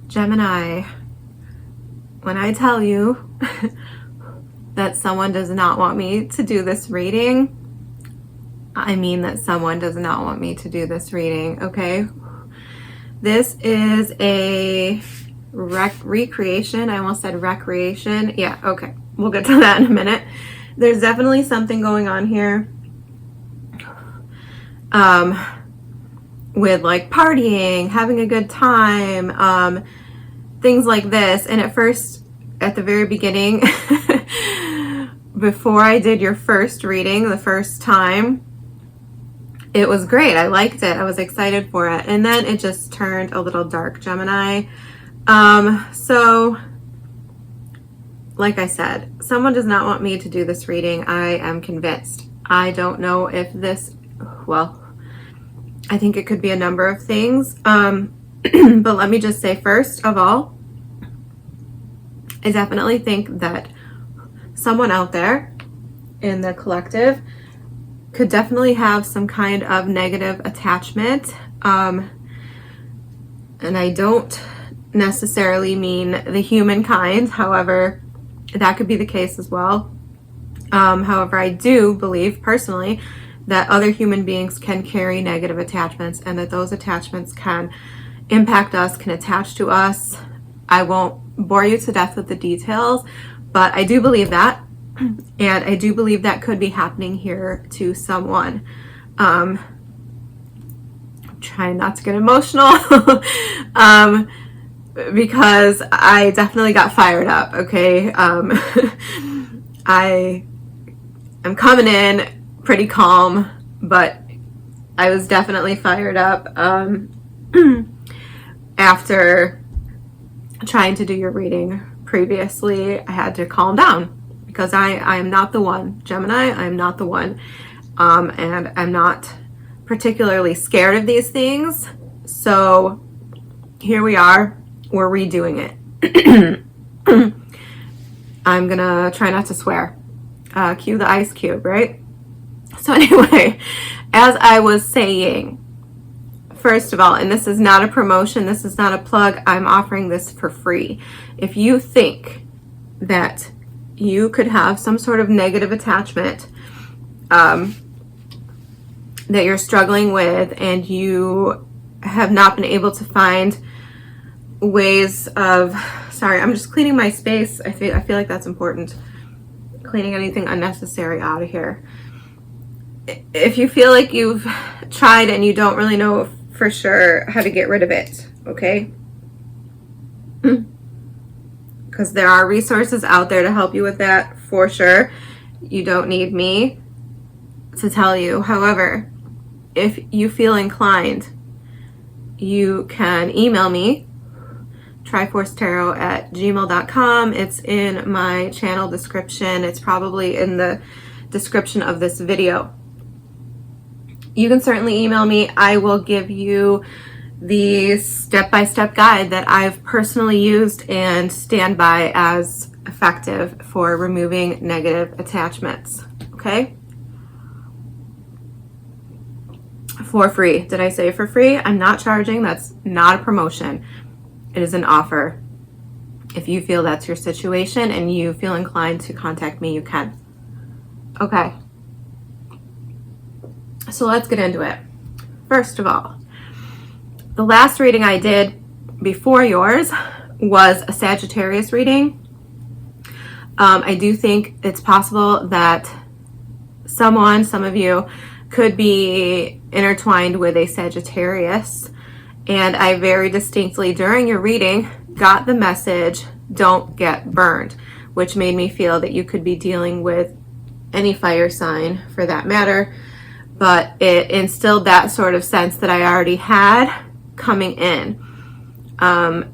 Gemini, when I tell you that someone does not want me to do this reading, I mean that someone does not want me to do this reading, okay? This is a recreation. I almost said recreation. Yeah, okay. We'll get to that in a minute. There's definitely something going on here with like partying, having a good time, things like this. And at first, at the very beginning, before I did your first reading the first time, it was great. I liked it. I was excited for it. And then it just turned a little dark, Gemini. So like I said, someone does not want me to do this reading. I am convinced. I don't know if this, well, I think it could be a number of things. But let me just say, first of all, I definitely think that someone out there in the collective could definitely have some kind of negative attachment. And I don't necessarily mean the humankind. However, that could be the case as well. However, I do believe personally that other human beings can carry negative attachments and that those attachments can impact us, can attach to us. I won't bore you to death with the details, but I do believe that. And I do believe that could be happening here to someone. I'm trying not to get emotional because I definitely got fired up, okay? I am coming in pretty calm, but I was definitely fired up after trying to do your reading previously. I had to calm down because I am not the one, Gemini. I'm not the one, and I'm not particularly scared of these things. So here we are. We're redoing it. I'm gonna try not to swear. Cue the ice cube, right? So anyway, as I was saying, first of all, and this is not a promotion, this is not a plug, I'm offering this for free. If you think that you could have some sort of negative attachment that you're struggling with, and you have not been able to find ways of, sorry, I'm just cleaning my space. I feel like that's important. Cleaning anything unnecessary out of here. If you feel like you've tried and you don't really know for sure how to get rid of it, okay? Because there are resources out there to help you with that for sure. You don't need me to tell you. However, if you feel inclined, you can email me, TryforceTarot@gmail.com. It's in my channel description. It's probably in the description of this video. You can certainly email me. I will give you the step-by-step guide that I've personally used and stand by as effective for removing negative attachments. Okay? For free. Did I say for free? I'm not charging. That's not a promotion. It is an offer. If you feel that's your situation and you feel inclined to contact me, you can. Okay. So let's get into it. First of all, the last reading I did before yours was a Sagittarius reading. I do think it's possible that some of you could be intertwined with a Sagittarius. And I very distinctly during your reading got the message, don't get burned, which made me feel that you could be dealing with any fire sign for that matter. But it instilled that sort of sense that I already had coming in.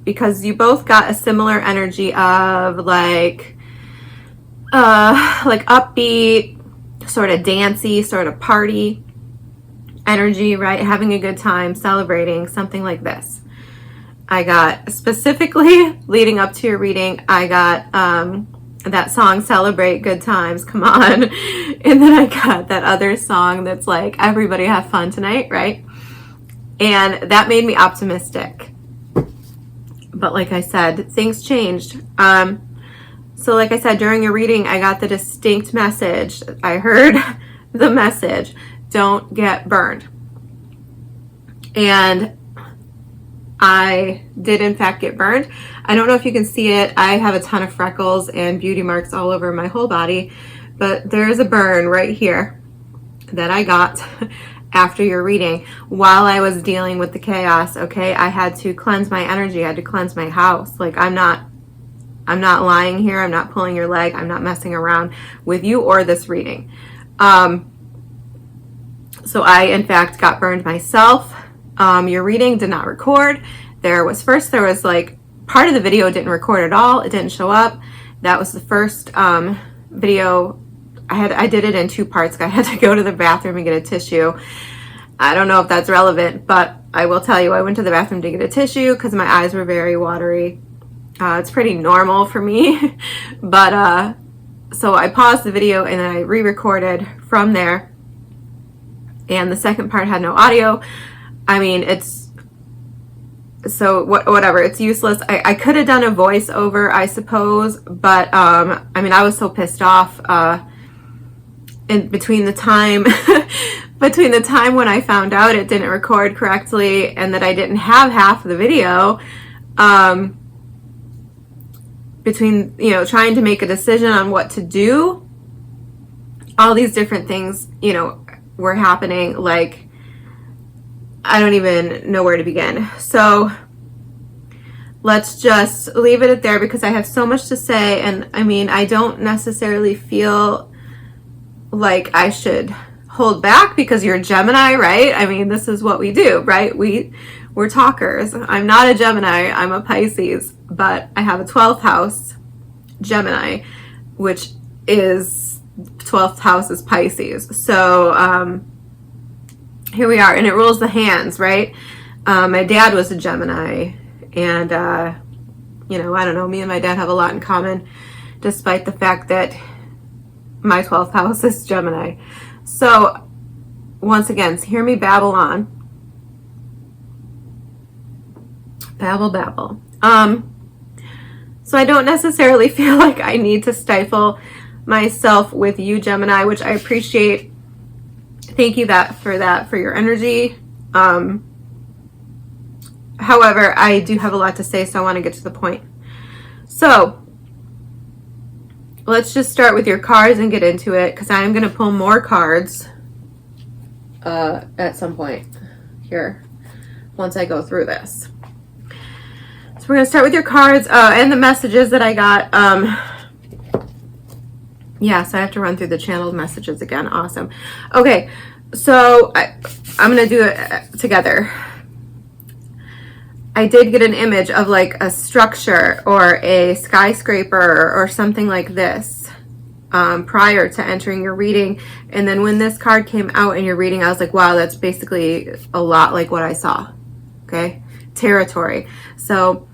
Because you both got a similar energy of like upbeat, sort of dancey, sort of party energy, right? Having a good time, celebrating, something like this. I got specifically leading up to your reading, I got that song, Celebrate Good Times, come on. And then I got that other song that's like, everybody have fun tonight, right? And that made me optimistic. But like I said, things changed. So like I said, during your reading, I got the distinct message. I heard the message, don't get burned. And I did in fact get burned. I don't know if you can see it. I have a ton of freckles and beauty marks all over my whole body, but there's a burn right here that I got after your reading while I was dealing with the chaos. Okay, I had to cleanse my energy. I had to cleanse my house. Like, I'm not lying here. I'm not pulling your leg. I'm not messing around with you or this reading. So I in fact got burned myself. Your reading did not record. There was like part of the video didn't record at all. It didn't show up. That was the first video. I did it in 2 parts. I had to go to the bathroom and get a tissue. I don't know if that's relevant, but I will tell you, I went to the bathroom to get a tissue because my eyes were very watery. It's pretty normal for me, but so I paused the video and then I re-recorded from there. And the second part had no audio. I mean, whatever, it's useless. I could have done a voiceover, I suppose, but I mean, I was so pissed off in between the time when I found out it didn't record correctly and that I didn't have half of the video, between, you know, trying to make a decision on what to do, all these different things, you know, were happening. Like, I don't even know where to begin. So let's just leave it at there because I have so much to say. And I mean, I don't necessarily feel like I should hold back because you're a Gemini, right? I mean, this is what we do, right? We're talkers. I'm not a Gemini, I'm a Pisces, but I have a 12th house Gemini, which is 12th house is Pisces. So here we are, and it rules the hands, right? My dad was a Gemini, and you know, I don't know, me and my dad have a lot in common, despite the fact that my 12th house is Gemini. So once again, hear me babble on. Babble. So I don't necessarily feel like I need to stifle myself with you, Gemini, which I appreciate. Thank you for your energy. However, I do have a lot to say, so I want to get to the point. So let's just start with your cards and get into it, because I'm going to pull more cards at some point here once I go through this. So we're going to start with your cards and the messages that I got. Yeah, so I have to run through the channeled messages again. Awesome. Okay, so I'm going to do it together. I did get an image of like a structure or a skyscraper or something like this prior to entering your reading. And then when this card came out in your reading, I was like, wow, that's basically a lot like what I saw. Okay, territory. So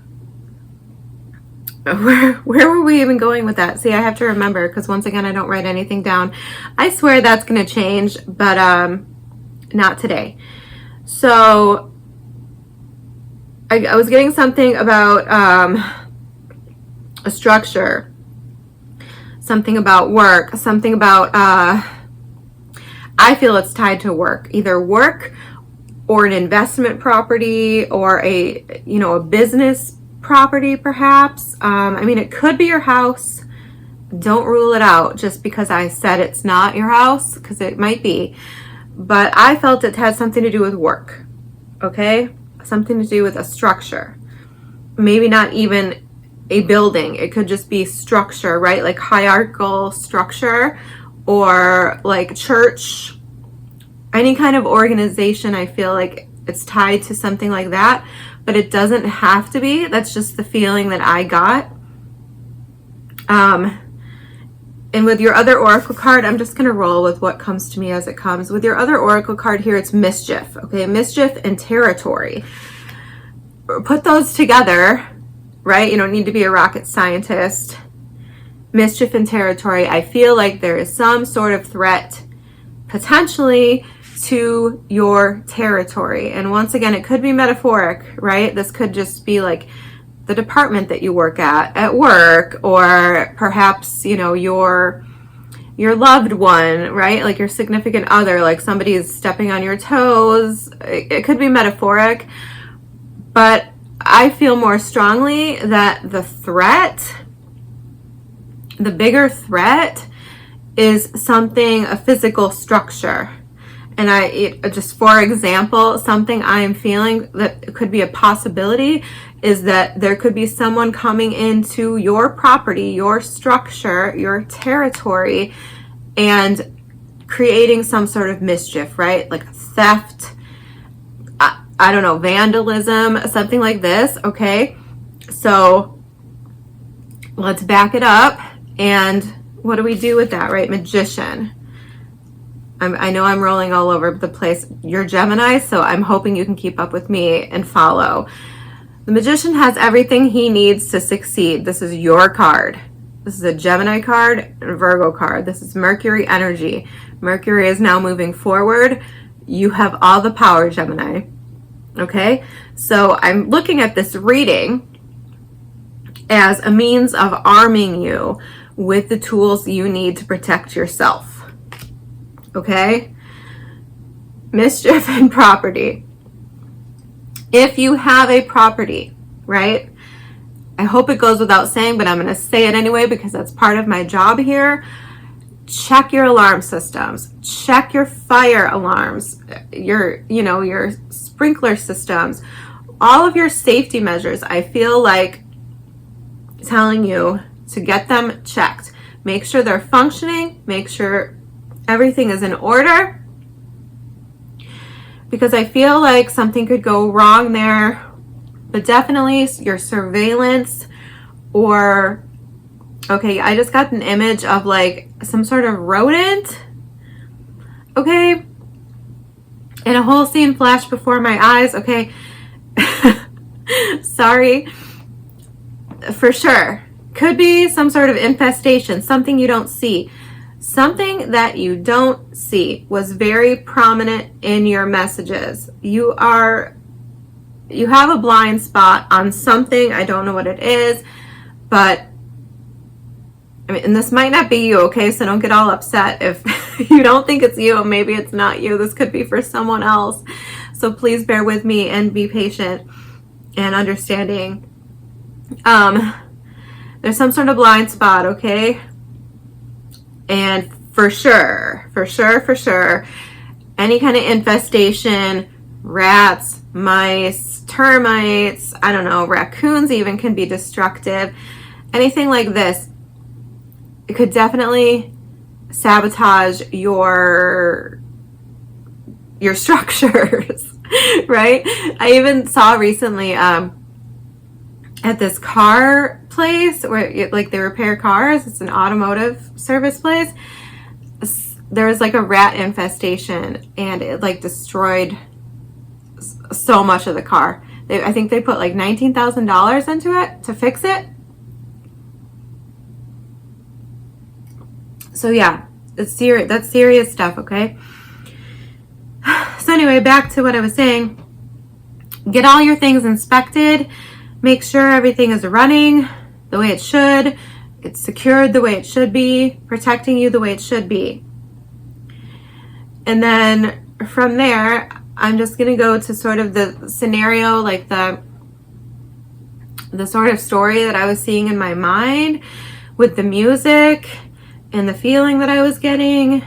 where were we even going with that? See, I have to remember, because once again, I don't write anything down. I swear that's going to change, but not today. So I was getting something about a structure, something about work, something about, I feel it's tied to work, either work or an investment property or a business property perhaps. I mean, it could be your house. Don't rule it out just because I said it's not your house, because it might be. But I felt it had something to do with work, okay? Something to do with a structure. Maybe not even a building. It could just be structure, right? Like hierarchical structure or like church. Any kind of organization, I feel like it's tied to something like that. But it doesn't have to be. That's just the feeling that I got. And with your other oracle card, I'm just going to roll with what comes to me as it comes. With your other oracle card here, it's mischief. Okay, mischief and territory. Put those together, right? You don't need to be a rocket scientist. Mischief and territory. I feel like there is some sort of threat potentially to your territory. And once again, it could be metaphoric, right? This could just be like the department that you work at work, or perhaps, you know, your loved one, right? Like your significant other, like somebody is stepping on your toes. It could be metaphoric, but I feel more strongly that the threat, the bigger threat, is something, a physical structure. And just for example, something I am feeling that could be a possibility is that there could be someone coming into your property, your structure, your territory, and creating some sort of mischief, right? Like theft, I don't know, vandalism, something like this, okay? So let's back it up. And what do we do with that, right? Magician. I know I'm rolling all over the place. You're Gemini, so I'm hoping you can keep up with me and follow. The Magician has everything he needs to succeed. This is your card. This is a Gemini card and a Virgo card. This is Mercury energy. Mercury is now moving forward. You have all the power, Gemini. Okay? So I'm looking at this reading as a means of arming you with the tools you need to protect yourself. Okay? Mischief and property. If you have a property, right? I hope it goes without saying, but I'm going to say it anyway because that's part of my job here. Check your alarm systems. Check your fire alarms, your sprinkler systems, all of your safety measures. I feel like telling you to get them checked. Make sure they're functioning. Make sure everything is in order, because I feel like something could go wrong there. But definitely your surveillance, or okay, I just got an image of like some sort of rodent, okay, and a whole scene flashed before my eyes, okay. Sorry. For sure, could be some sort of infestation, something you don't see. Something that you don't see was very prominent in your messages. You have a blind spot on something. I don't know what it is, but I mean, and this might not be you, okay? So don't get all upset if you don't think it's you. Maybe it's not you. This could be for someone else. So please bear with me and be patient and understanding. There's some sort of blind spot, okay? And for sure, any kind of infestation, rats, mice, termites, I don't know, raccoons even can be destructive. Anything like this, it could definitely sabotage your structures, right? I even saw recently at this car place where like they repair cars. It's an automotive service place. There was like a rat infestation, and it like destroyed so much of the car. I think they put like $19,000 into it to fix it. So yeah, it's serious. That's serious stuff, okay? So anyway, back to what I was saying. Get all your things inspected. Make sure everything is running the way it should. It's secured the way it should be, protecting you the way it should be. And then from there, I'm just going to go to sort of the scenario, like the sort of story that I was seeing in my mind with the music and the feeling that I was getting.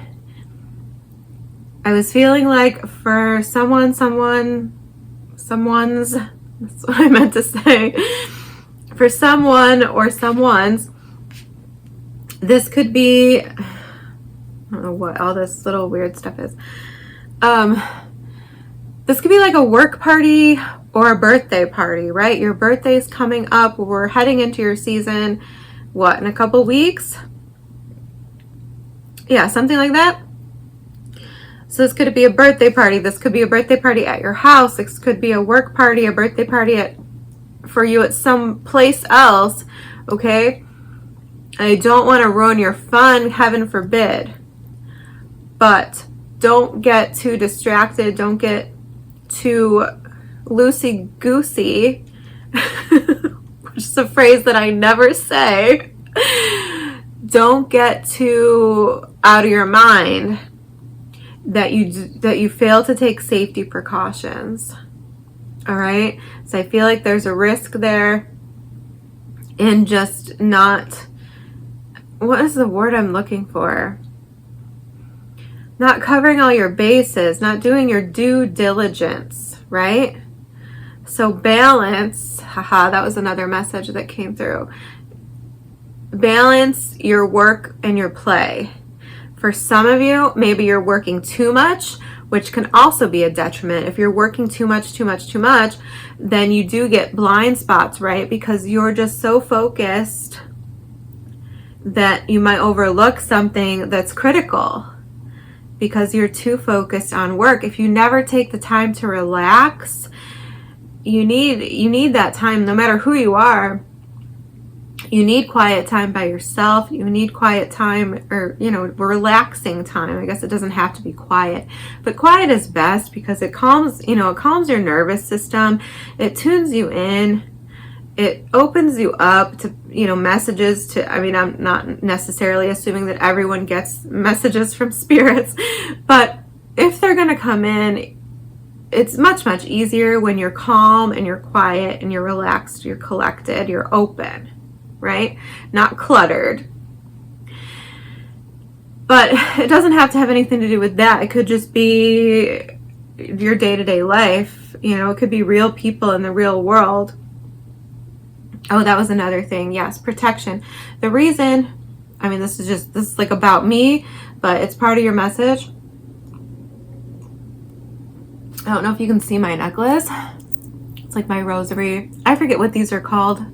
I was feeling like for someone's, that's what I meant to say. For someone or someone's, this could be, I don't know what all this little weird stuff is. This could be like a work party or a birthday party, right? Your birthday's coming up. We're heading into your season, what, in a couple weeks? Yeah, something like that. So this could be a birthday party. This could be a birthday party at your house. This could be a work party, a birthday party for you at some place else, okay? I don't want to ruin your fun, heaven forbid. But don't get too distracted. Don't get too loosey-goosey Just a phrase that I never say. Don't get too out of your mind that you fail to take safety precautions. All right? So I feel like there's a risk there in just not, what is the word I'm looking for? Not covering all your bases, not doing your due diligence, right? So balance, haha, that was another message that came through. Balance your work and your play. For some of you, maybe you're working too much, which can also be a detriment. If you're working too much, then you do get blind spots, right? Because you're just so focused that you might overlook something that's critical because you're too focused on work. If you never take the time to relax, you need that time, no matter who you are. You need quiet time by yourself. You need quiet time, or, relaxing time. I guess it doesn't have to be quiet, but quiet is best because it calms your nervous system. It tunes you in. It opens you up to, messages to, I'm not necessarily assuming that everyone gets messages from spirits, but if they're going to come in, it's much, much easier when you're calm and you're quiet and you're relaxed, you're collected, you're open, right? Not cluttered. But it doesn't have to have anything to do with that. It could just be your day-to-day life. It could be real people in the real world. Oh, that was another thing. Yes, protection. The reason, this is like about me, but it's part of your message. I don't know if you can see my necklace. It's like my rosary. I forget what these are called.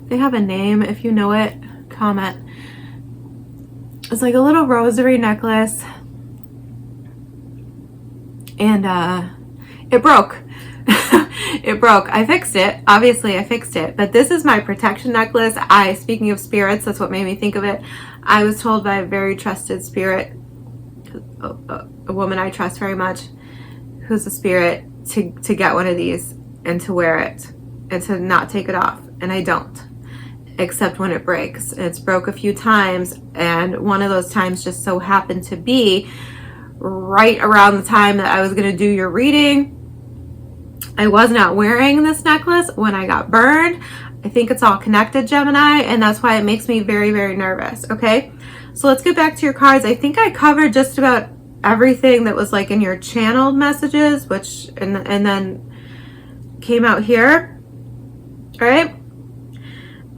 They have a name. If you know it, comment. It's like a little rosary necklace. And it broke. It broke. I fixed it. Obviously, I fixed it. But this is my protection necklace. Speaking of spirits, that's what made me think of it. I was told by a very trusted spirit, a woman I trust very much, who's a spirit, to get one of these and to wear it and to not take it off. And I don't, except when it breaks. It's broke a few times, and one of those times just so happened to be right around the time that I was going to do your reading. I was not wearing this necklace when I got burned. I think it's all connected, Gemini, and that's why it makes me very, very nervous. Okay, so let's get back to your cards. I think I covered just about everything that was like in your channeled messages, which and then came out here. All right,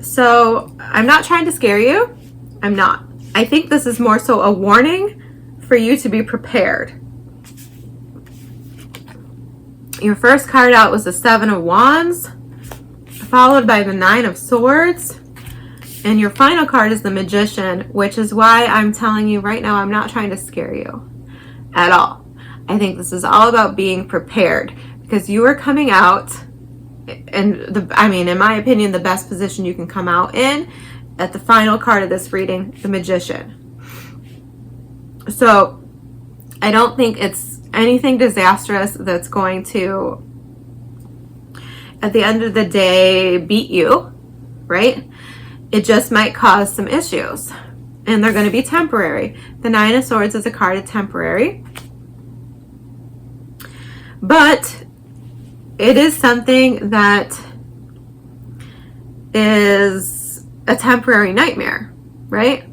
so I'm not trying to scare you. I'm not. I think this is more so a warning for you to be prepared. Your first card out was the Seven of Wands, followed by the Nine of Swords, and your final card is the Magician, which is why I'm telling you right now, I'm not trying to scare you at all. I think this is all about being prepared, because you are coming out, and in my opinion, the best position you can come out in at the final card of this reading, the Magician. So I don't think it's anything disastrous that's going to, at the end of the day, beat you, right? It just might cause some issues, and they're going to be temporary. The Nine of Swords is a card of temporary, but it is something that is a temporary nightmare, right?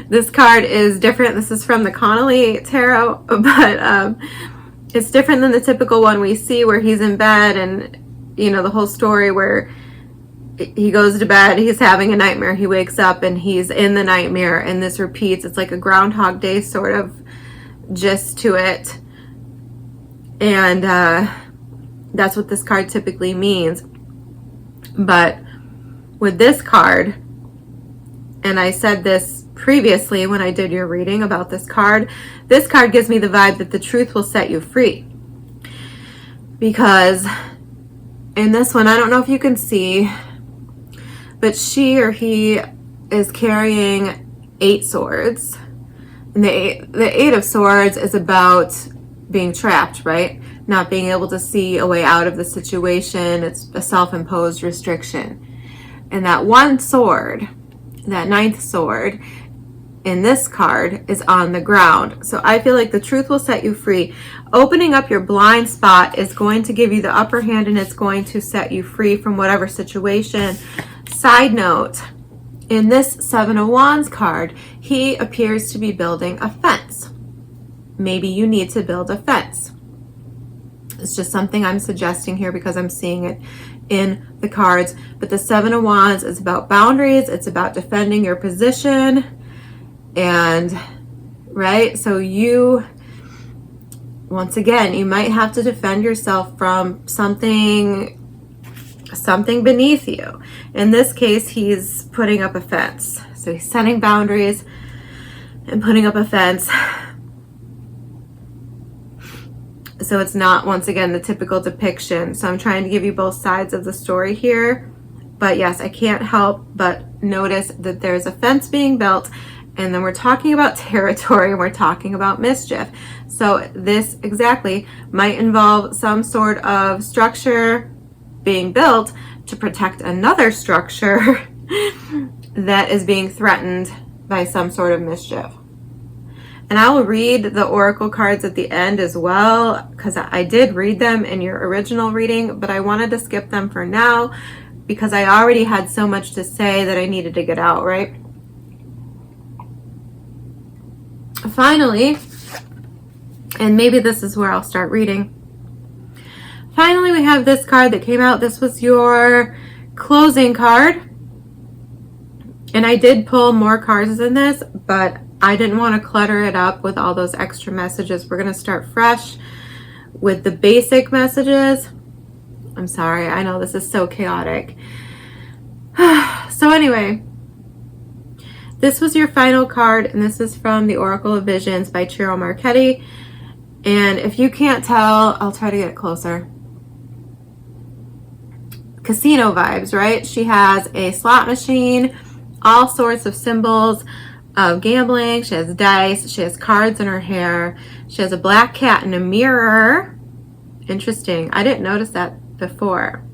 This card is different. This is from the Connolly Tarot, but it's different than the typical one we see where he's in bed and, the whole story where he goes to bed, he's having a nightmare, he wakes up and he's in the nightmare, and this repeats. It's like a Groundhog Day sort of gist to it. And that's what this card typically means. But with this card, and I said this previously when I did your reading about this card gives me the vibe that the truth will set you free. Because in this one, I don't know if you can see, but she or he is carrying 8 swords. And the Eight of Swords is about being trapped, right? Not being able to see a way out of the situation. It's a self-imposed restriction. And that one sword, that ninth sword in this card, is on the ground. So I feel like the truth will set you free. Opening up your blind spot is going to give you the upper hand, and it's going to set you free from whatever situation. Side note, in this Seven of Wands card, he appears to be building a fence. Maybe you need to build a fence. It's just something I'm suggesting here because I'm seeing it in the cards. But the Seven of Wands is about boundaries. It's about defending your position. And, right? So you, once again, you might have to defend yourself from something beneath you. In this case, he's putting up a fence. So he's setting boundaries and putting up a fence. So it's not, once again, the typical depiction. So I'm trying to give you both sides of the story here. But yes, I can't help but notice that there's a fence being built, and then we're talking about territory, and we're talking about mischief. So this exactly might involve some sort of structure being built to protect another structure that is being threatened by some sort of mischief. And I will read the oracle cards at the end as well, because I did read them in your original reading, but I wanted to skip them for now because I already had so much to say that I needed to get out, right? Finally, and maybe this is where I'll start reading. Finally, we have this card that came out. This was your closing card. And I did pull more cards than this, but I didn't want to clutter it up with all those extra messages. We're going to start fresh with the basic messages. I'm sorry, I know this is so chaotic. So anyway, this was your final card, and this is from the Oracle of Visions by Ciro Marchetti. And if you can't tell, I'll try to get it closer. Casino vibes, right? She has a slot machine, all sorts of symbols of gambling. She has dice. She has cards in her hair. She has a black cat and a mirror. Interesting. I didn't notice that before.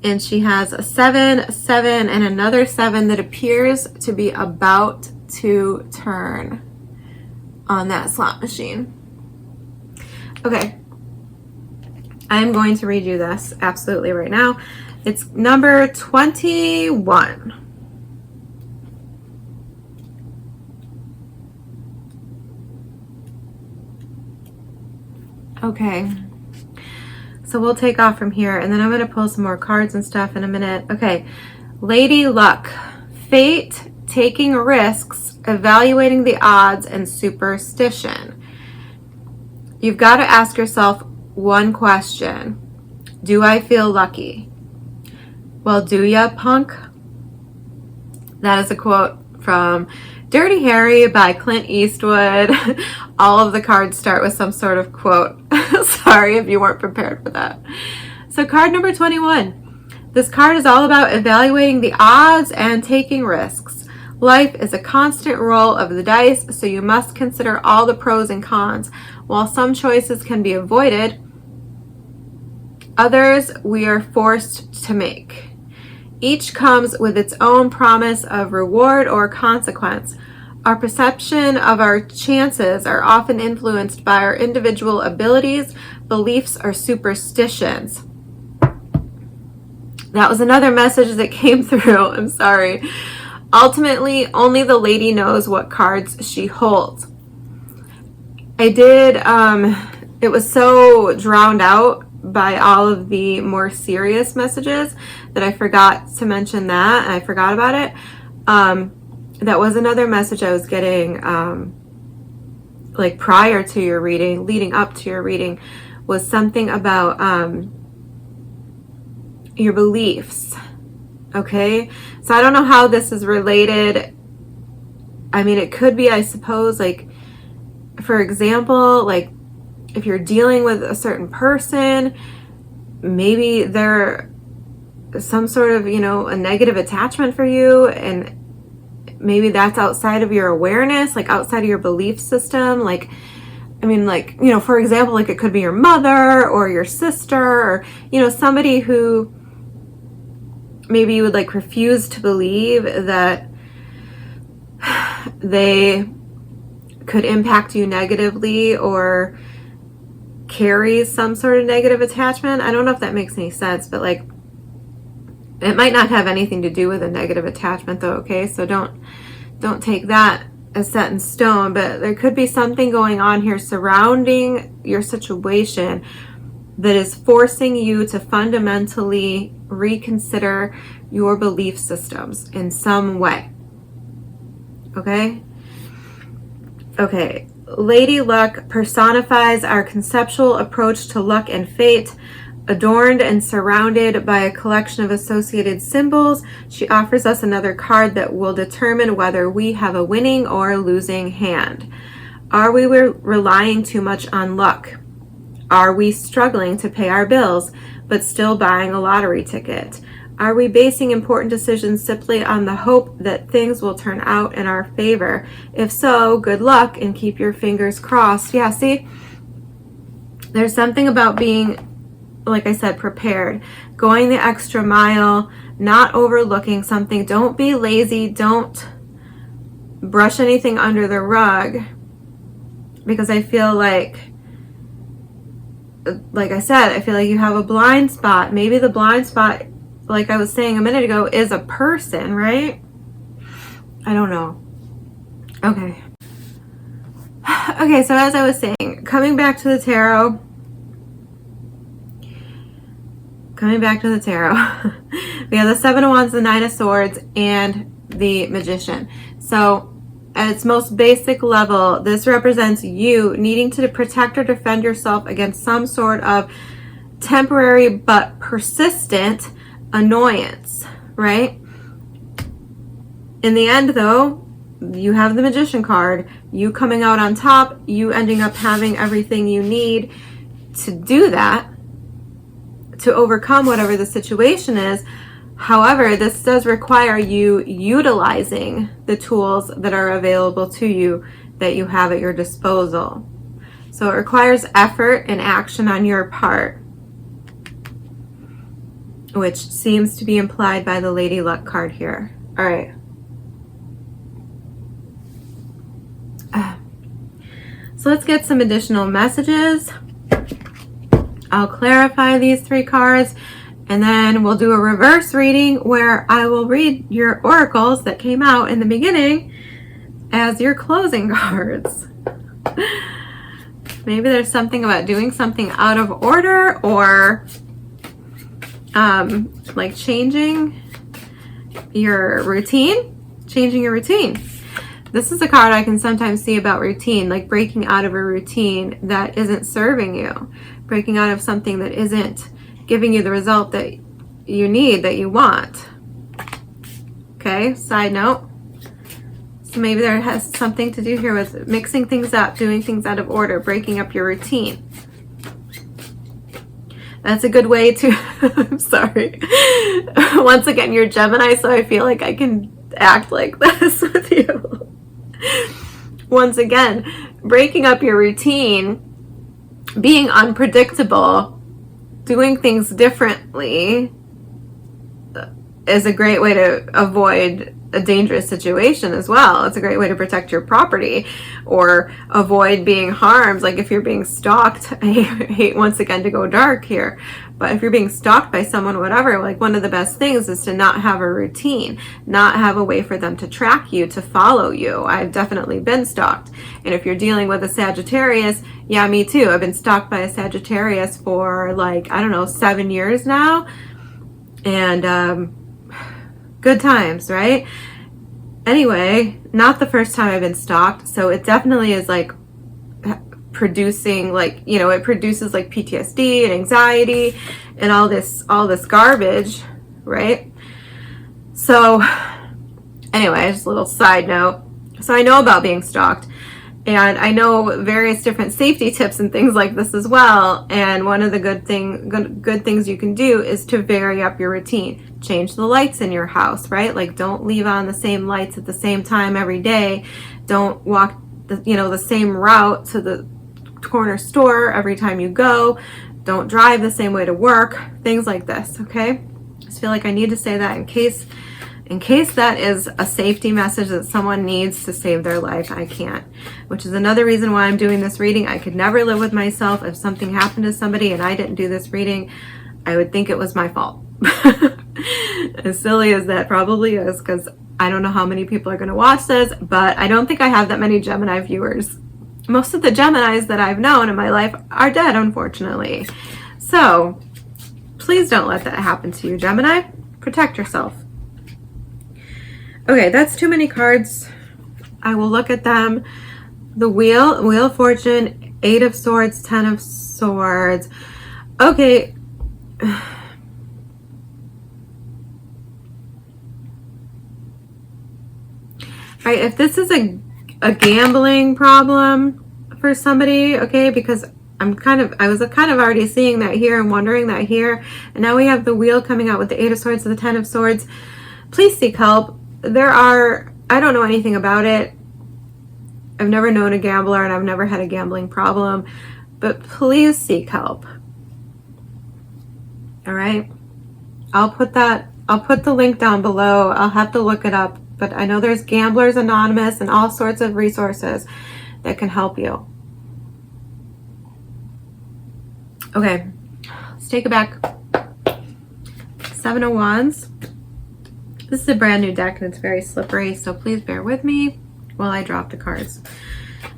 And she has a 7, 7, and another 7 that appears to be about to turn on that slot machine. Okay. I'm going to read you this absolutely right now. It's number 21. Okay. So we'll take off from here, and then I'm going to pull some more cards and stuff in a minute. Okay. Lady Luck. Fate, taking risks, evaluating the odds, and superstition. You've got to ask yourself one question. Do I feel lucky? Well, do ya, punk? That is a quote from Dirty Harry by Clint Eastwood. All of the cards start with some sort of quote. Sorry if you weren't prepared for that. So card number 21. This card is all about evaluating the odds and taking risks. Life is a constant roll of the dice, so you must consider all the pros and cons. While some choices can be avoided, others we are forced to make. Each comes with its own promise of reward or consequence. Our perception of our chances are often influenced by our individual abilities, beliefs, or superstitions. That was another message that came through. I'm sorry. Ultimately, only the lady knows what cards she holds. I did, it was so drowned out by all of the more serious messages that I forgot to mention that, and I forgot about it. That was another message I was getting like prior to your reading, leading up to your reading, was something about your beliefs. Okay, so I don't know how this is related. I mean, it could be, I suppose, like, for example, like if you're dealing with a certain person, maybe they're some sort of, a negative attachment for you, and maybe that's outside of your awareness, like outside of your belief system. Like, I mean, like, for example, like it could be your mother or your sister, or, somebody who maybe you would like refuse to believe that they could impact you negatively or carry some sort of negative attachment. I don't know if that makes any sense, but like it might not have anything to do with a negative attachment though, okay? So don't take that as set in stone, but there could be something going on here surrounding your situation that is forcing you to fundamentally reconsider your belief systems in some way. Okay? Okay. Lady Luck personifies our conceptual approach to luck and fate. Adorned and surrounded by a collection of associated symbols, she offers us another card that will determine whether we have a winning or losing hand. Are we relying too much on luck? Are we struggling to pay our bills, but still buying a lottery ticket? Are we basing important decisions simply on the hope that things will turn out in our favor? If so, good luck and keep your fingers crossed. Yeah, see? There's something about being, like I said, prepared. Going the extra mile, not overlooking something. Don't be lazy. Don't brush anything under the rug. Because I feel like I said, I feel like you have a blind spot. Maybe the blind spot, like I was saying a minute ago, is a person, right? I don't know. Okay. Okay, so as I was saying, coming back to the tarot. We have the Seven of Wands, the Nine of Swords, and the Magician. So at its most basic level, this represents you needing to protect or defend yourself against some sort of temporary but persistent annoyance, right? In the end, though, you have the Magician card, you coming out on top, you ending up having everything you need to do that, to overcome whatever the situation is. However, this does require you utilizing the tools that are available to you, that you have at your disposal. So it requires effort and action on your part, which seems to be implied by the Lady Luck card here. All right. So let's get some additional messages. I'll clarify these three cards, and then we'll do a reverse reading where I will read your oracles that came out in the beginning as your closing cards. Maybe there's something about doing something out of order, or like changing your routine. This is a card I can sometimes see about routine, like breaking out of a routine that isn't serving you, breaking out of something that isn't giving you the result that you need, that you want. Okay, side note. So maybe there has something to do here with mixing things up, doing things out of order, breaking up your routine. That's a good way to, I'm sorry. Once again, you're Gemini, so I feel like I can act like this with you. Once again, breaking up your routine, being unpredictable, doing things differently is a great way to avoid a dangerous situation as well. It's a great way to protect your property or avoid being harmed. Like if you're being stalked, I hate once again to go dark here, but if you're being stalked by someone, whatever, like one of the best things is to not have a routine, not have a way for them to track you, to follow you. I've definitely been stalked. And if you're dealing with a Sagittarius, yeah, me too. I've been stalked by a Sagittarius for like, I don't know, 7 years now. And, good times, right? Anyway, not the first time I've been stalked, so it definitely is like producing, like, you know, it produces like PTSD and anxiety and all this garbage, right? So anyway, just a little side note. So I know about being stalked, and I know various different safety tips and things like this as well. And one of the good things you can do is to vary up your routine. Change the lights in your house, right? Like don't leave on the same lights at the same time every day. Don't walk the same route to the corner store every time you go. Don't drive the same way to work. Things like this, okay? I just feel like I need to say that in case that is a safety message that someone needs to save their life. I can't, which is another reason why I'm doing this reading. I could never live with myself. If something happened to somebody and I didn't do this reading, I would think it was my fault. As silly as that probably is, because I don't know how many people are going to watch this, but I don't think I have that many Gemini viewers. Most of the Geminis that I've known in my life are dead, unfortunately. So please don't let that happen to you, Gemini. Protect yourself. Okay, that's too many cards. I will look at them. The Wheel of Fortune, 8 of Swords, 10 of Swords. Okay. Right, if this is a gambling problem for somebody, okay, because I was kind of already seeing that here and wondering that here, and now we have the Wheel coming out with the 8 of Swords and the 10 of Swords. Please seek help. I don't know anything about it. I've never known a gambler and I've never had a gambling problem, but please seek help. All right. I'll put the link down below. I'll have to look it up, but I know there's Gamblers Anonymous and all sorts of resources that can help you. Okay. Let's take it back. 7 of Wands. This is a brand new deck and it's very slippery, so please bear with me while I drop the cards.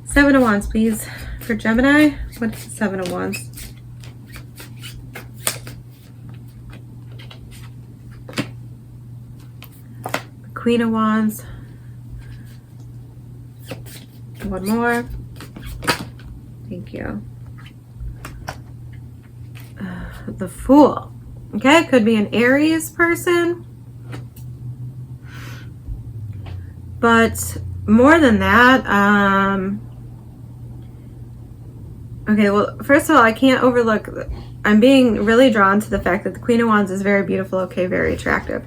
7 of Wands, please, for Gemini. What is the 7 of Wands? Queen of Wands. One more. Thank you. The Fool. Okay, it could be an Aries person. But more than that, okay, well, first of all, I can't overlook, I'm being really drawn to the fact that the Queen of Wands is very beautiful, okay, very attractive.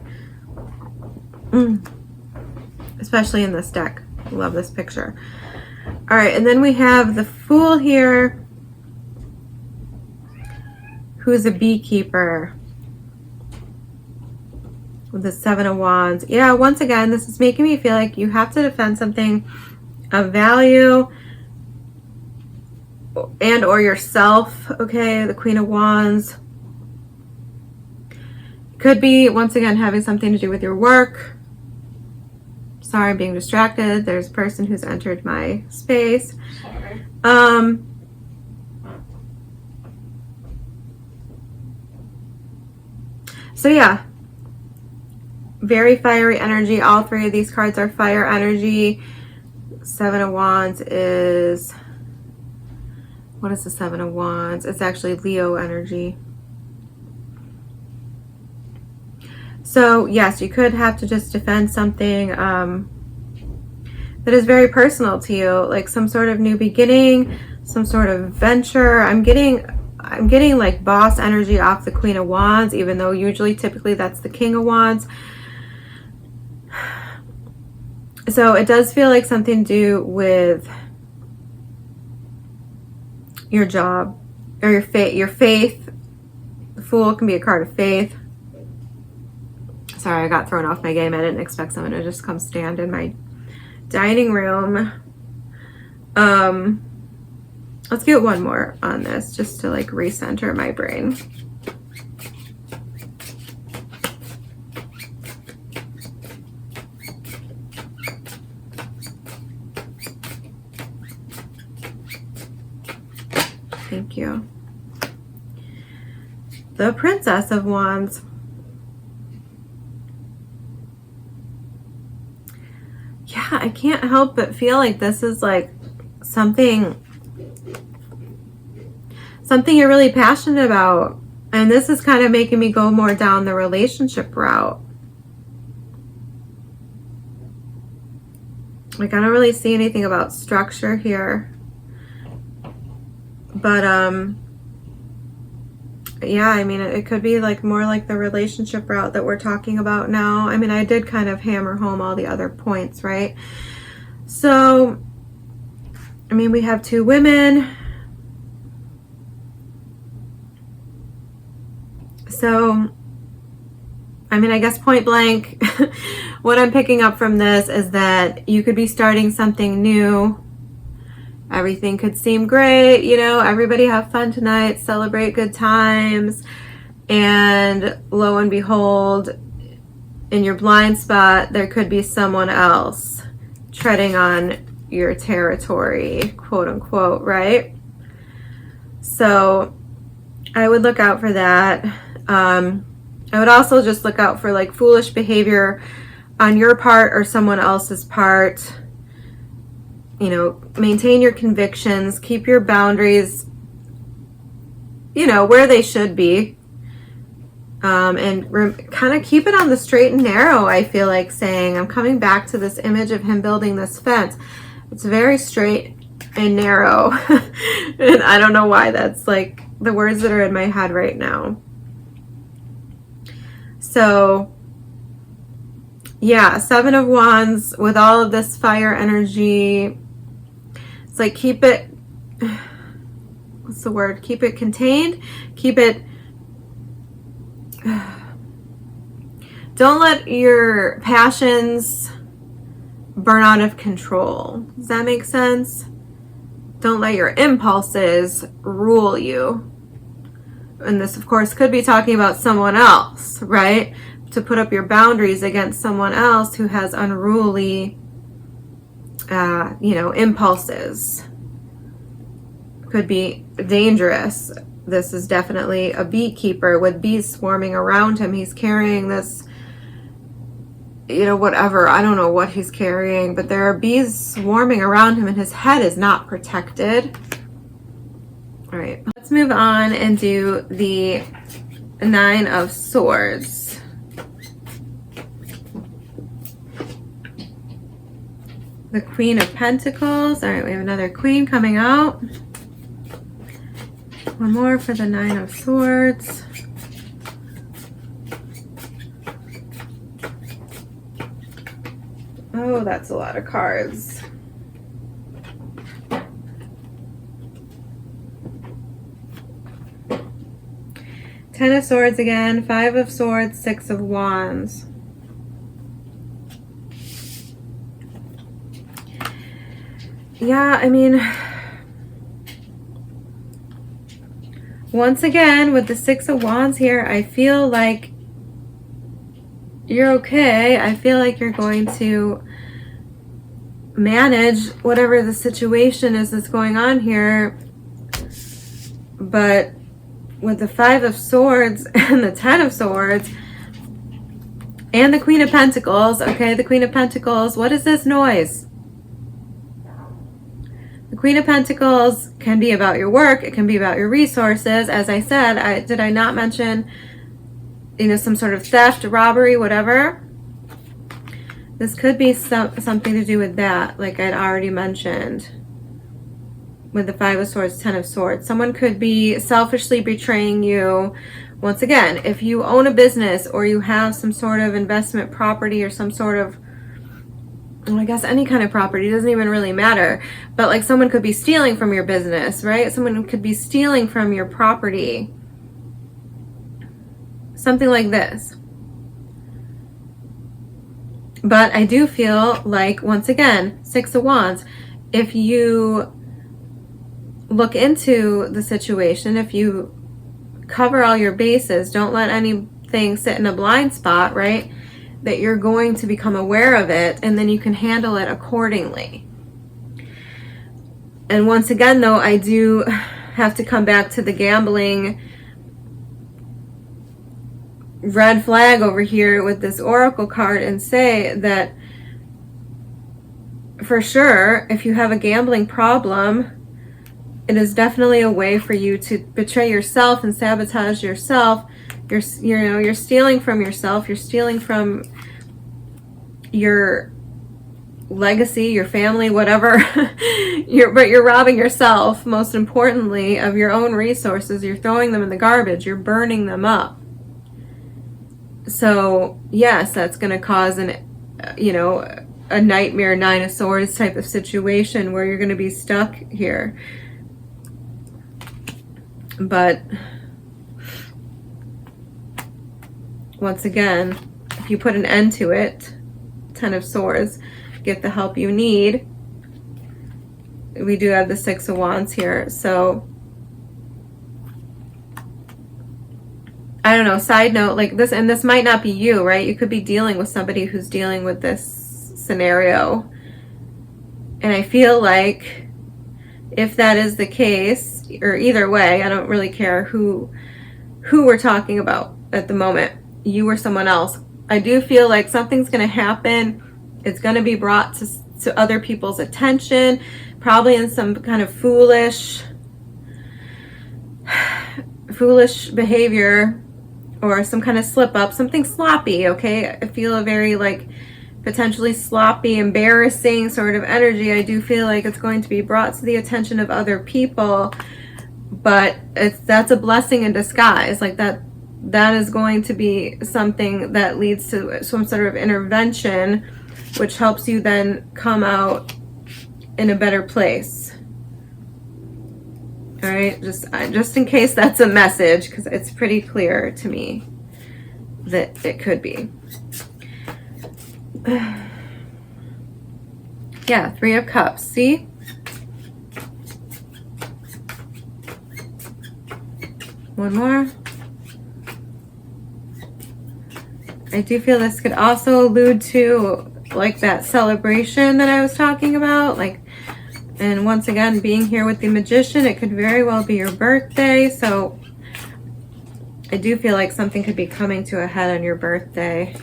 Especially in this deck. I love this picture. All right, and then we have the Fool here, who is a beekeeper. With the 7 of Wands. Yeah, once again, this is making me feel like you have to defend something of value and or yourself. Okay, the Queen of Wands. Could be, once again, having something to do with your work. Sorry, I'm being distracted. There's a person who's entered my space. Sorry. So yeah. Very fiery energy. All 3 of these cards are fire energy. 7 of Wands is... What is the 7 of Wands? It's actually Leo energy. So, yes, you could have to just defend something that is very personal to you. Like some sort of new beginning, some sort of venture. I'm getting like boss energy off the Queen of Wands, even though usually, typically, that's the King of Wands. So it does feel like something to do with your job or your faith. The Fool can be a card of faith. Sorry, I got thrown off my game. I didn't expect someone to just come stand in my dining room. Let's get one more on this just to like recenter my brain. Thank you. The Princess of Wands. Yeah, I can't help but feel like this is like something you're really passionate about. And this is kind of making me go more down the relationship route. Like, I don't really see anything about structure here. But, yeah, I mean, it could be like more like the relationship route that we're talking about now. I mean, I did kind of hammer home all the other points, right? So, I mean, we have 2 women. So, I mean, I guess point blank, what I'm picking up from this is that you could be starting something new. Everything could seem great, you know, everybody have fun tonight, celebrate good times, and lo and behold, in your blind spot, there could be someone else treading on your territory, quote unquote, right? So I would look out for that. I would also just look out for like foolish behavior on your part or someone else's part. You know, maintain your convictions, keep your boundaries, you know, where they should be. And kind of keep it on the straight and narrow, I feel like saying. I'm coming back to this image of him building this fence. It's very straight and narrow. And I don't know why that's like the words that are in my head right now. So yeah, 7 of Wands with all of this fire energy. It's like keep it, what's the word? Keep it contained. Keep it, don't let your passions burn out of control. Does that make sense? Don't let your impulses rule you. And this, of course, could be talking about someone else, right? To put up your boundaries against someone else who has unruly, you know, impulses. Could be dangerous. This is definitely a beekeeper with bees swarming around him. He's carrying this, you know, whatever. I don't know what he's carrying, but there are bees swarming around him and his head is not protected. All right, let's move on and do the 9 of Swords. The Queen of Pentacles. All right, we have another Queen coming out. One more for the 9 of Swords. Oh, that's a lot of cards. Ten of Swords again, 5 of Swords, 6 of Wands. Yeah, I mean, once again, with the 6 of Wands here, I feel like you're okay. I feel like you're going to manage whatever the situation is that's going on here. But with the 5 of Swords and the 10 of Swords and the Queen of Pentacles, okay, the Queen of Pentacles, what is this noise? The Queen of Pentacles can be about your work. It can be about your resources. As I said, did I not mention, you know, some sort of theft, robbery, whatever? This could be something to do with that, like I'd already mentioned. With the 5 of Swords, 10 of Swords. Someone could be selfishly betraying you. Once again, if you own a business or you have some sort of investment property or some sort of, well, I guess any kind of property, doesn't even really matter. But like someone could be stealing from your business, right? Someone could be stealing from your property. Something like this. But I do feel like, once again, 6 of Wands, if you look into the situation, if you cover all your bases, don't let anything sit in a blind spot, right? That you're going to become aware of it, and then you can handle it accordingly. And once again, though, I do have to come back to the gambling red flag over here with this oracle card and say that for sure, if you have a gambling problem, it is definitely a way for you to betray yourself and sabotage yourself. You're stealing from yourself. You're stealing from your legacy, your family, whatever. But you're robbing yourself, most importantly, of your own resources. You're throwing them in the garbage. You're burning them up. So yes, that's going to cause a nightmare 9 of Swords type of situation where you're going to be stuck here. But once again, if you put an end to it, 10 of Swords, get the help you need. We do have the 6 of Wands here. So I don't know, side note, like this, and this might not be you, right? You could be dealing with somebody who's dealing with this scenario. And I feel like if that is the case, or either way, I don't really care who we're talking about at the moment, you or someone else. I do feel like something's going to happen. It's going to be brought to other people's attention, probably in some kind of foolish behavior, or some kind of slip up, something sloppy, okay? I feel a very like potentially sloppy, embarrassing sort of energy. I do feel like it's going to be brought to the attention of other people, but that's a blessing in disguise. Like that is going to be something that leads to some sort of intervention, which helps you then come out in a better place. All right, just in case that's a message, because it's pretty clear to me that it could be. Yeah, 3 of Cups. See? One more. I do feel this could also allude to like that celebration that I was talking about, like. And once again, being here with the Magician, it could very well be your birthday. So I do feel like something could be coming to a head on your birthday.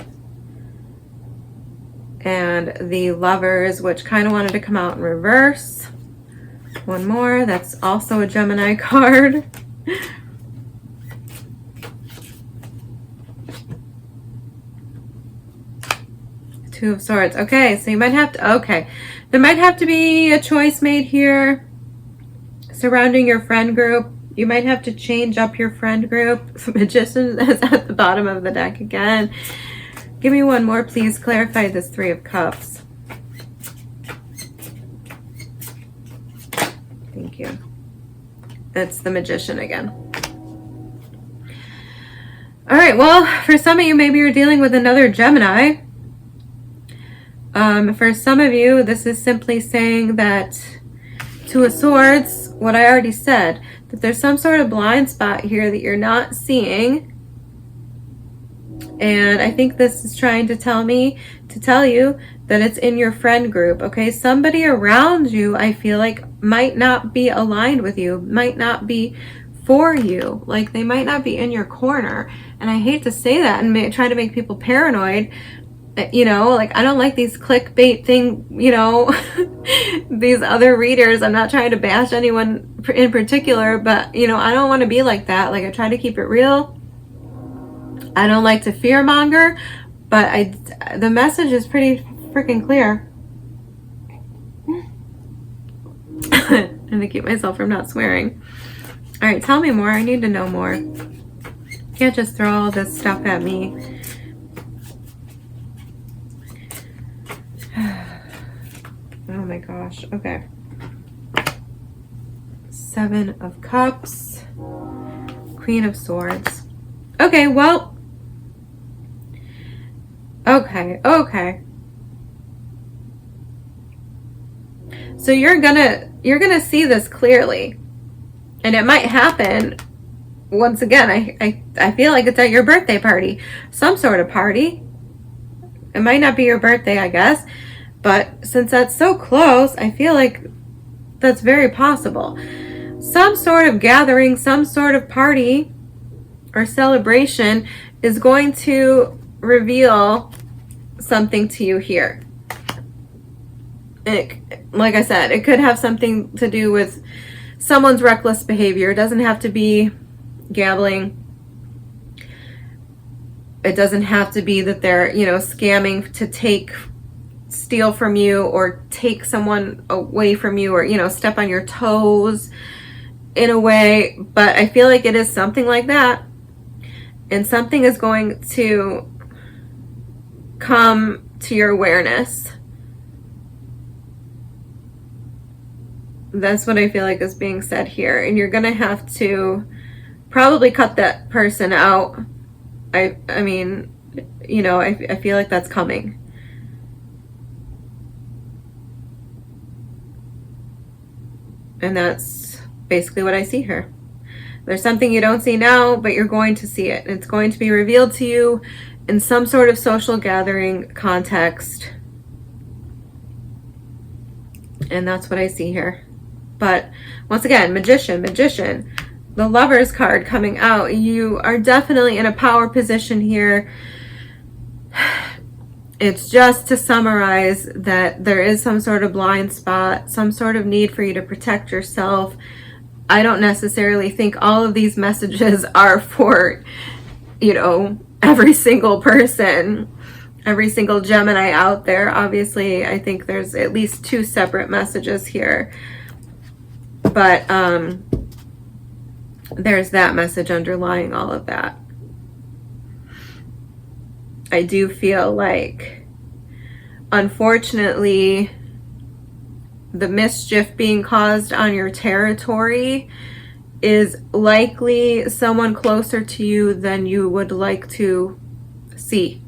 And the Lovers, which kind of wanted to come out in reverse. One more. That's also a Gemini card. Two of Swords. Okay, so you might have to, okay. There might have to be a choice made here surrounding your friend group. You might have to change up your friend group. Magician is at the bottom of the deck again. Give me one more, please. Clarify this 3 of Cups. Thank you. It's the Magician again. All right, well, for some of you, maybe you're dealing with another Gemini. For some of you, this is simply saying that 2 of Swords, what I already said, that there's some sort of blind spot here that you're not seeing. And I think this is trying to tell you that it's in your friend group, okay? Somebody around you, I feel like, might not be aligned with you, might not be for you. Like, they might not be in your corner. And I hate to say that and try to make people paranoid. You know, like, I don't like these clickbait thing, you know, these other readers. I'm not trying to bash anyone in particular, but, you know, I don't want to be like that. Like, I try to keep it real. I don't like to fearmonger, but the message is pretty freaking clear. I'm going to keep myself from not swearing. All right, tell me more. I need to know more. Can't just throw all this stuff at me. Oh my gosh. Okay. 7 of Cups. Queen of Swords. Okay, well. Okay. So you're gonna see this clearly. And it might happen once again. I feel like it's at your birthday party. Some sort of party. It might not be your birthday, I guess. But since that's so close, I feel like that's very possible. Some sort of gathering, some sort of party or celebration is going to reveal something to you here. Like I said, it could have something to do with someone's reckless behavior. It doesn't have to be gambling. It doesn't have to be that they're, you know, scamming to steal from you or take someone away from you, or, you know, step on your toes in a way. But I feel like it is something like that. And something is going to come to your awareness. That's what I feel like is being said here. And you're going to have to probably cut that person out I mean, you know, I feel like that's coming. And that's basically what I see here. There's something you don't see now, but you're going to see it. It's going to be revealed to you in some sort of social gathering context. And that's what I see here. But once again, magician, the Lovers card coming out. You are definitely in a power position here. It's just to summarize that there is some sort of blind spot, some sort of need for you to protect yourself. I don't necessarily think all of these messages are for, you know, every single person, every single Gemini out there. Obviously, I think there's at least 2 separate messages here. But there's that message underlying all of that. I do feel like, unfortunately, the mischief being caused on your territory is likely someone closer to you than you would like to see,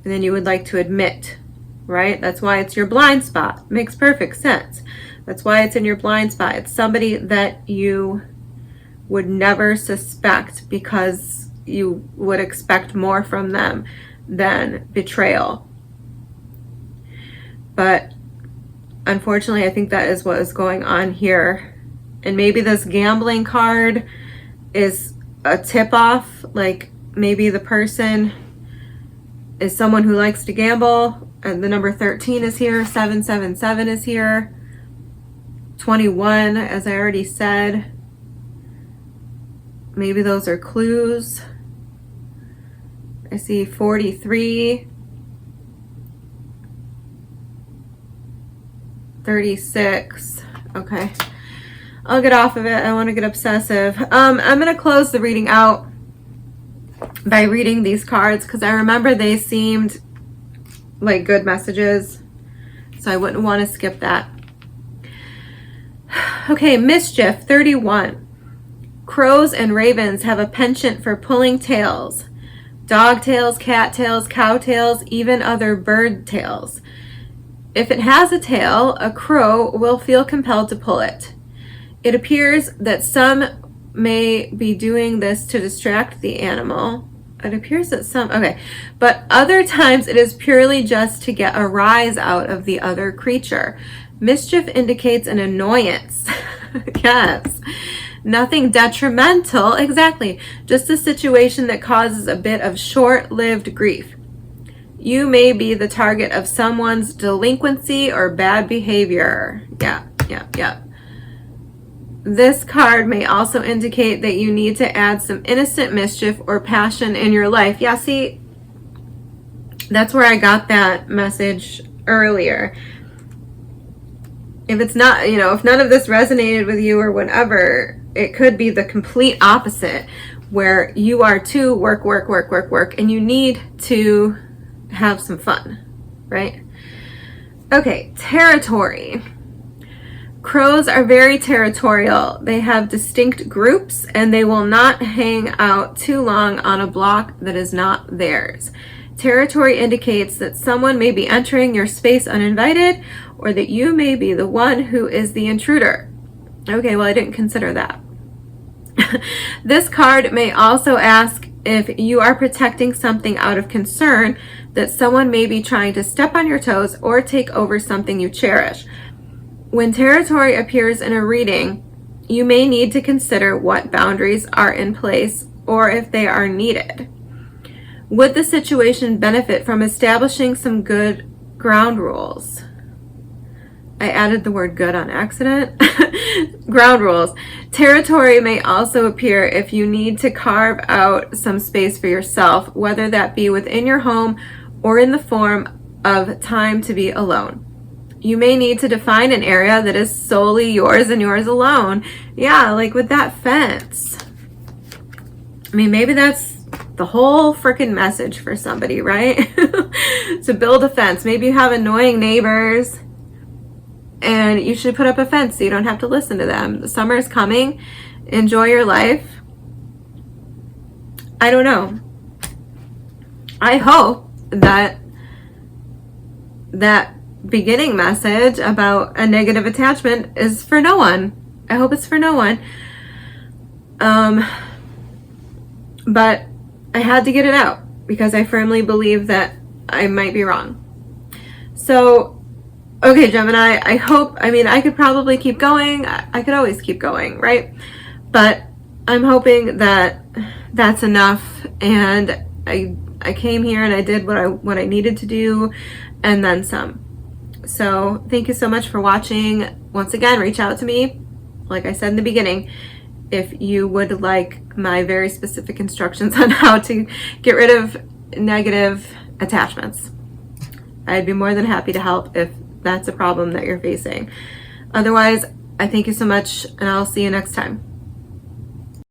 and than you would like to admit, right? That's why it's your blind spot. Makes perfect sense. That's why it's in your blind spot. It's somebody that you would never suspect, because you would expect more from them than betrayal. But unfortunately, I think that is what is going on here. And maybe this gambling card is a tip-off. Like, maybe the person is someone who likes to gamble, and the number 13 is here, 777 is here, 21, as I already said. Maybe those are clues. I see 43, 36. Okay, I'll get off of it. I want to get obsessive. I'm going to close the reading out by reading these cards, because I remember they seemed like good messages, so I wouldn't want to skip that. Okay, mischief, 31. Crows and ravens have a penchant for pulling tails. Dog tails, cat tails, cow tails, even other bird tails. If it has a tail, a crow will feel compelled to pull it. It appears that some may be doing this to distract the animal. It appears that some, okay, but other times it is purely just to get a rise out of the other creature. Mischief indicates an annoyance. Yes. Nothing detrimental, exactly. Just a situation that causes a bit of short-lived grief. You may be the target of someone's delinquency or bad behavior. Yeah. This card may also indicate that you need to add some innocent mischief or passion in your life. Yeah, see, that's where I got that message earlier. If it's not, you know, if none of this resonated with you or whatever, it could be the complete opposite, where you are to work, and you need to have some fun, right? Okay, territory. Crows are very territorial. They have distinct groups, and they will not hang out too long on a block that is not theirs. Territory indicates that someone may be entering your space uninvited, or that you may be the one who is the intruder. Okay, well, I didn't consider that. This card may also ask if you are protecting something out of concern that someone may be trying to step on your toes or take over something you cherish. When territory appears in a reading, you may need to consider what boundaries are in place or if they are needed. Would the situation benefit from establishing some good ground rules? I added the word good on accident. Ground rules. Territory may also appear if you need to carve out some space for yourself, whether that be within your home or in the form of time to be alone. You may need to define an area that is solely yours and yours alone. Yeah, like with that fence. I mean, maybe that's the whole freaking message for somebody, right? To build a fence. Maybe you have annoying neighbors, and you should put up a fence so you don't have to listen to them. The summer is coming. Enjoy your life. I don't know. I hope that that beginning message about a negative attachment is for no one. I hope it's for no one. But I had to get it out because I firmly believe that I might be wrong. So, okay, Gemini, I hope, I mean, I could probably keep going. I could always keep going, right? But I'm hoping that that's enough, and I came here and I did what I needed to do, and then some. So thank you so much for watching. Once again, reach out to me, like I said in the beginning, if you would like my very specific instructions on how to get rid of negative attachments. I'd be more than happy to help if that's a problem that you're facing. Otherwise, I thank you so much, and I'll see you next time.